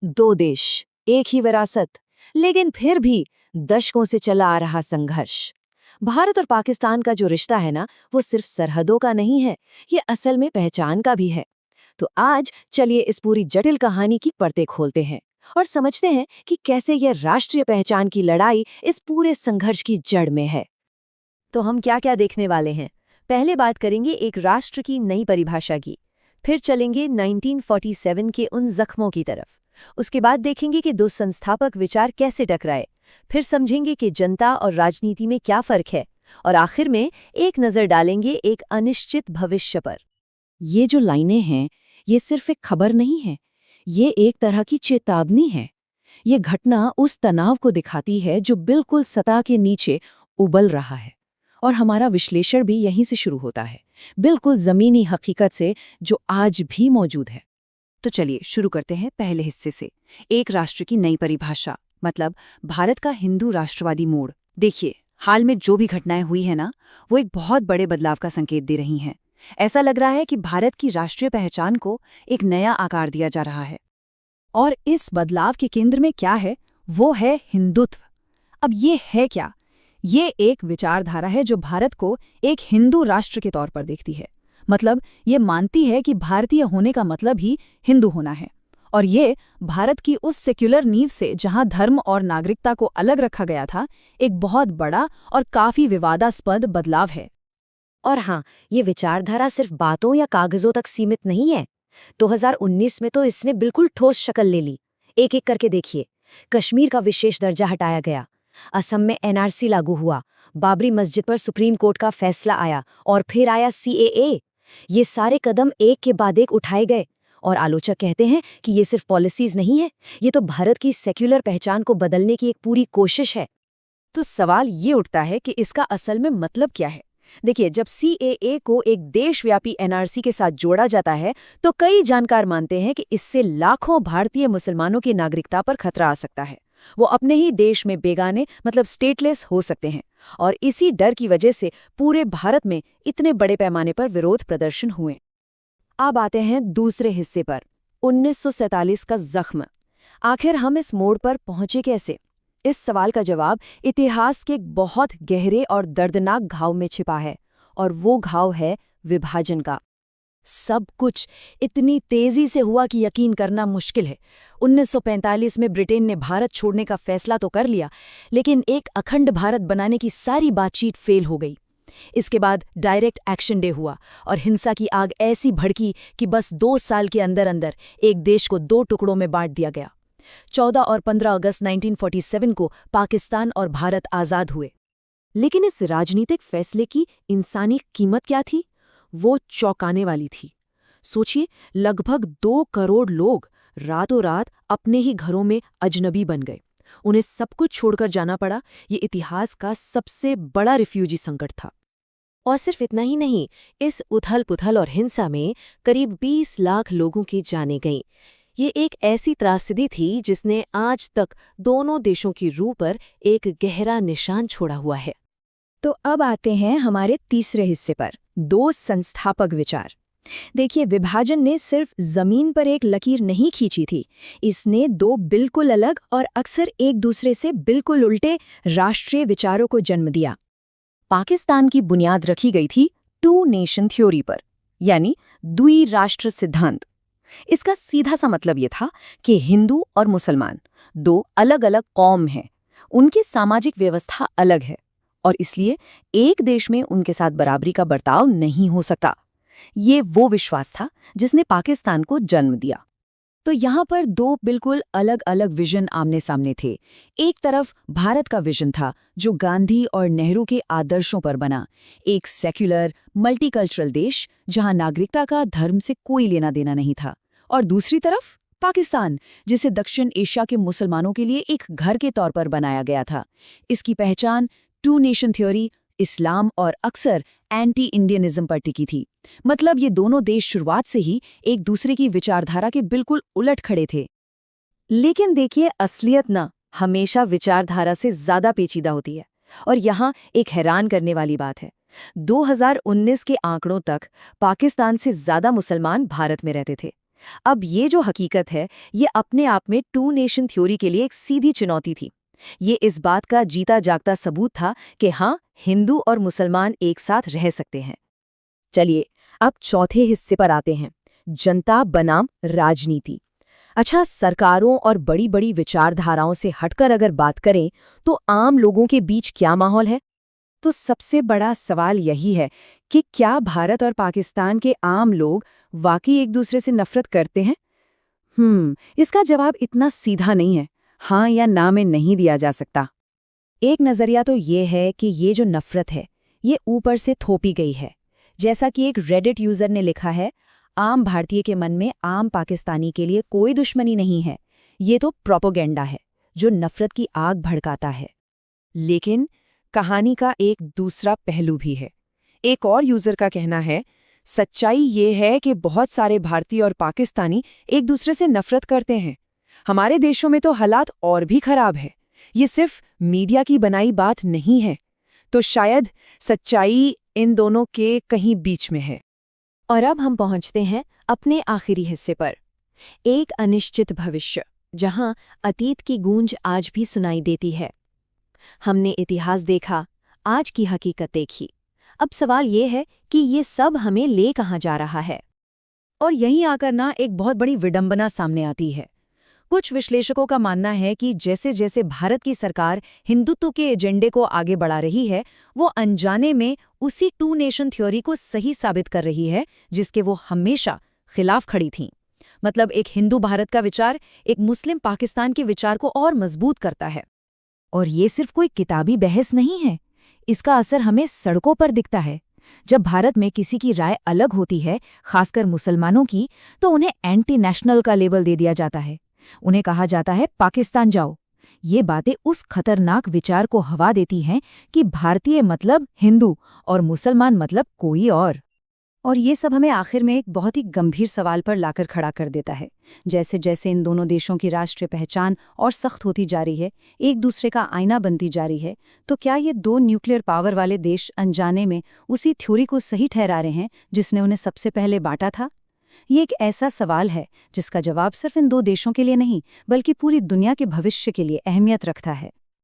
दो देश, एक ही विरासत, लेकिन फिर भी दशकों से चला आ रहा संघर्ष। भारत और पाकिस्तान का जो रिश्ता है ना, वो सिर्फ सरहदों का नहीं है, ये असल में पहचान का भी है। तो आज चलिए इस पूरी जटिल कहानी की परतें खोलते हैं और समझते हैं कि कैसे यह राष्ट्रीय पहचान की लड़ाई इस पूरे संघर्ष की जड़ में है। तो हम क्या क्या देखने वाले हैं? पहले बात करेंगे एक राष्ट्र की नई परिभाषा की, फिर चलेंगे 1947 के उन जख्मों की तरफ, उसके बाद देखेंगे कि दो संस्थापक विचार कैसे टकराए, फिर समझेंगे कि जनता और राजनीति में क्या फर्क है, और आखिर में एक नज़र डालेंगे एक अनिश्चित भविष्य पर। ये जो लाइनें हैं, ये सिर्फ एक खबर नहीं है, ये एक तरह की चेतावनी है। ये घटना उस तनाव को दिखाती है जो बिल्कुल सतह के नीचे उबल रहा है। और हमारा विश्लेषण भी यहीं से शुरू होता है, बिल्कुल जमीनी हकीकत से जो आज भी मौजूद है। तो चलिए शुरू करते हैं पहले हिस्से से, एक राष्ट्र की नई परिभाषा, मतलब भारत का हिंदू राष्ट्रवादी मोड़। देखिए, हाल में जो भी घटनाएं हुई है ना, वो एक बहुत बड़े बदलाव का संकेत दे रही हैं। ऐसा लग रहा है कि भारत की राष्ट्रीय पहचान को एक नया आकार दिया जा रहा है। और इस बदलाव के केंद्र में क्या है? वो है हिंदुत्व। अब ये है क्या? ये एक विचारधारा है जो भारत को एक हिंदू राष्ट्र के तौर पर देखती है। मतलब ये मानती है कि भारतीय होने का मतलब ही हिंदू होना है, और ये भारत की उस सेक्युलर नींव से जहां धर्म और नागरिकता को अलग रखा गया था, एक बहुत बड़ा और काफी विवादास्पद बदलाव है। और हाँ, ये विचारधारा सिर्फ बातों या कागजों तक सीमित नहीं है। 2019 में तो इसने बिल्कुल ठोस शक्ल ले ली। एक एक करके देखिए। कश्मीर का विशेष दर्जा हटाया गया, असम में एनआरसी लागू हुआ, बाबरी मस्जिद पर सुप्रीम कोर्ट का फैसला आया, और फिर आया सीएए। ये सारे कदम एक के बाद एक उठाए गए, और आलोचक कहते हैं कि ये सिर्फ पॉलिसीज नहीं है, ये तो भारत की सेक्युलर पहचान को बदलने की एक पूरी कोशिश है। तो सवाल ये उठता है कि इसका असल में मतलब क्या है? देखिए, जब सीएए को एक देशव्यापी एनआरसी के साथ जोड़ा जाता है, तो कई जानकार मानते हैं कि इससे लाखों भारतीय मुसलमानों की नागरिकता पर खतरा आ सकता है। वो अपने ही देश में बेगाने, मतलब स्टेटलेस हो सकते हैं, और इसी डर की वजह से पूरे भारत में इतने बड़े पैमाने पर विरोध प्रदर्शन हुए। अब आते हैं दूसरे हिस्से पर, 1947 का जख्म। आखिर हम इस मोड़ पर पहुंचे कैसे? इस सवाल का जवाब इतिहास के एक बहुत गहरे और दर्दनाक घाव में छिपा है, और वो घाव है विभाजन का। सब कुछ इतनी तेजी से हुआ कि यकीन करना मुश्किल है। 1945 में ब्रिटेन ने भारत छोड़ने का फैसला तो कर लिया, लेकिन एक अखंड भारत बनाने की सारी बातचीत फेल हो गई। इसके बाद डायरेक्ट एक्शन डे हुआ, और हिंसा की आग ऐसी भड़की कि बस 2 साल के अंदर अंदर एक देश को 2 टुकड़ों में बांट दिया गया। 14 और 15 अगस्त 1947 को पाकिस्तान और भारत आज़ाद हुए। लेकिन इस राजनीतिक फैसले की इंसानी कीमत क्या थी? वो चौंकाने वाली थी। सोचिए, लगभग 2 करोड़ लोग रातों रात अपने ही घरों में अजनबी बन गए। उन्हें सब कुछ छोड़कर जाना पड़ा। ये इतिहास का सबसे बड़ा रिफ्यूजी संकट था। और सिर्फ इतना ही नहीं, इस उथल-पुथल और हिंसा में करीब 20 लाख लोगों की जानें गईं। ये एक ऐसी त्रासदी थी जिसने आज तक दोनों देशों की रूह पर एक गहरा निशान छोड़ा हुआ है। तो अब आते हैं हमारे तीसरे हिस्से पर, 2 संस्थापक विचार। देखिए, विभाजन ने सिर्फ जमीन पर एक लकीर नहीं खींची थी, इसने 2 बिल्कुल अलग और अक्सर एक दूसरे से बिल्कुल उल्टे राष्ट्रीय विचारों को जन्म दिया। पाकिस्तान की बुनियाद रखी गई थी 2 नेशन थ्योरी पर, यानी द्विराष्ट्र सिद्धांत। इसका सीधा सा मतलब ये था कि हिंदू और मुसलमान 2 अलग-अलग कौम हैं, उनकी सामाजिक व्यवस्था अलग है, और इसलिए एक देश में उनके साथ बराबरी का बर्ताव नहीं हो सकता। ये वो विश्वास था जिसने पाकिस्तान को जन्म दिया। तो यहाँ पर 2 बिल्कुल अलग-अलग विजन आमने सामने थे। एक तरफ भारत का विजन था जो गांधी और नेहरू के आदर्शों पर बना, एक सेक्युलर मल्टीकल्चरल देश जहाँ नागरिकता का धर्म से कोई लेना देना नहीं था। और दूसरी तरफ पाकिस्तान, जिसे दक्षिण एशिया के मुसलमानों के लिए एक घर के तौर पर बनाया गया था। इसकी पहचान 2 नेशन थ्योरी, इस्लाम और अक्सर एंटी इंडियनिज्म पर टिकी थी। मतलब ये दोनों देश शुरुआत से ही एक दूसरे की विचारधारा के बिल्कुल उलट खड़े थे। लेकिन देखिए, असलियत ना हमेशा विचारधारा से ज्यादा पेचीदा होती है। और यहाँ एक हैरान करने वाली बात है, 2019 के आंकड़ों तक पाकिस्तान से ज्यादा मुसलमान भारत में रहते थे, अब ये जो हकीकत है, ये अपने आप में टू नेशन थ्योरी के लिए एक सीधी चुनौती थी। ये इस बात का जीता जागता सबूत था कि हाँ, हिंदू और मुसलमान एक साथ रह सकते हैं। चलिए, अब चौथे हिस्से पर आते हैं, जनता बनाम राजनीति। अच्छा, सरकारों और बड़ी बड़ी विचारधाराओं से हटकर अगर बात करें तो आम लोगों के बीच क्या माहौल है? तो सबसे बड़ा सवाल यही है कि क्या भारत और पाकिस्तान के आम लोग वाकई एक दूसरे से नफरत करते हैं? इसका जवाब इतना सीधा नहीं है, हाँ या ना में नहीं दिया जा सकता। एक नज़रिया तो ये है कि ये जो नफरत है, ये ऊपर से थोपी गई है। जैसा कि एक रेडिट यूज़र ने लिखा है, आम भारतीय के मन में आम पाकिस्तानी के लिए कोई दुश्मनी नहीं है, ये तो प्रोपोगेंडा है जो नफरत की आग भड़काता है। लेकिन कहानी का एक दूसरा पहलू भी है। एक और यूज़र का कहना है, सच्चाई ये है कि बहुत सारे भारतीय और पाकिस्तानी एक दूसरे से नफरत करते हैं। हमारे देशों में तो हालात और भी खराब है। ये सिर्फ मीडिया की बनाई बात नहीं है। तो शायद सच्चाई इन दोनों के कहीं बीच में है। और अब हम पहुंचते हैं अपने आखिरी हिस्से पर, एक अनिश्चित भविष्य, जहां अतीत की गूंज आज भी सुनाई देती है। हमने इतिहास देखा, आज की हकीकत देखी। अब सवाल ये है कि ये सब हमें ले कहाँ जा रहा है? और यहीं आकर ना एक बहुत बड़ी विडंबना सामने आती है। कुछ विश्लेषकों का मानना है कि जैसे जैसे भारत की सरकार हिंदुत्व के एजेंडे को आगे बढ़ा रही है, वो अनजाने में उसी टू नेशन थ्योरी को सही साबित कर रही है जिसके वो हमेशा खिलाफ खड़ी थीं। मतलब एक हिंदू भारत का विचार एक मुस्लिम पाकिस्तान के विचार को और मजबूत करता है। और ये सिर्फ कोई किताबी बहस नहीं है, इसका असर हमें सड़कों पर दिखता है। जब भारत में किसी की राय अलग होती है, खासकर मुसलमानों की, तो उन्हें एंटी नेशनल का लेबल दे दिया जाता है। उन्हें कहा जाता है पाकिस्तान जाओ। ये बातें उस खतरनाक विचार को हवा देती हैं कि भारतीय मतलब हिंदू और मुसलमान मतलब कोई और ये सब हमें आखिर में एक बहुत ही गंभीर सवाल पर लाकर खड़ा कर देता है। जैसे जैसे इन दोनों देशों की राष्ट्रीय पहचान और सख्त होती जा रही है, एक दूसरे का आईना बनती जा रही है, तो क्या ये दो न्यूक्लियर पावर वाले देश अनजाने में उसी थ्योरी को सही ठहरा रहे हैं जिसने उन्हें सबसे पहले बांटा था? ये एक ऐसा सवाल है जिसका जवाब सिर्फ इन दो देशों के लिए नहीं, बल्कि पूरी दुनिया के भविष्य के लिए अहमियत रखता है।